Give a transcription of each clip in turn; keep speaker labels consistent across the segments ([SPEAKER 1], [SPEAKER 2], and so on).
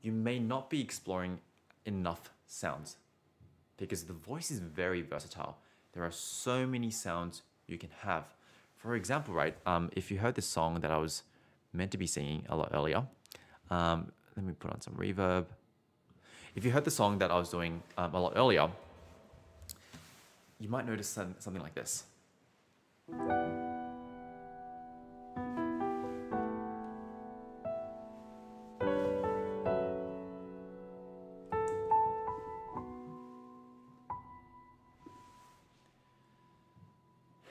[SPEAKER 1] you may not be exploring enough sounds because the voice is very versatile. There are so many sounds you can have. For example, right, if you heard this song that I was meant to be singing a lot earlier, let me put on some reverb. If you heard the song that I was doing a lot earlier, you might notice something like this.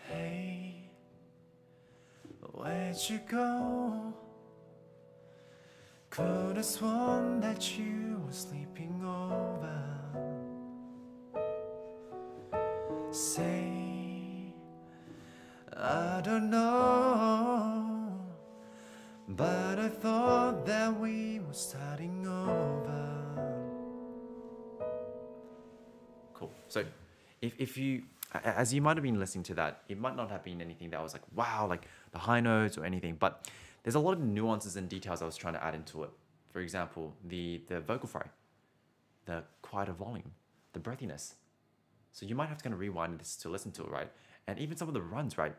[SPEAKER 1] Hey, where'd you go? Could have sworn that you were sleeping over. Say, I don't know, but I thought that we were starting over. Cool. So if you, as you might have been listening to that, it might not have been anything that was like, wow, like the high notes or anything, but there's a lot of nuances and details I was trying to add into it. For example, the vocal fry, the quieter volume, the breathiness. So you might have to kind of rewind this to listen to it, right? And even some of the runs, right?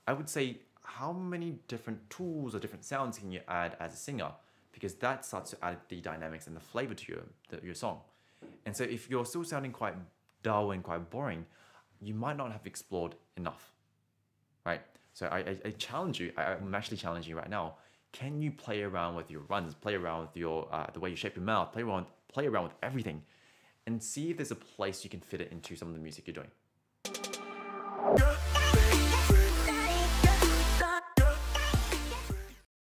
[SPEAKER 1] I would say, how many different tools or different sounds can you add as a singer? Because that starts to add the dynamics and the flavor to your song. And so if you're still sounding quite dull and quite boring, you might not have explored enough, right? So I challenge you, I'm actually challenging you right now. Can you play around with your runs, play around with your the way you shape your mouth, play around with everything, and see if there's a place you can fit it into some of the music you're doing.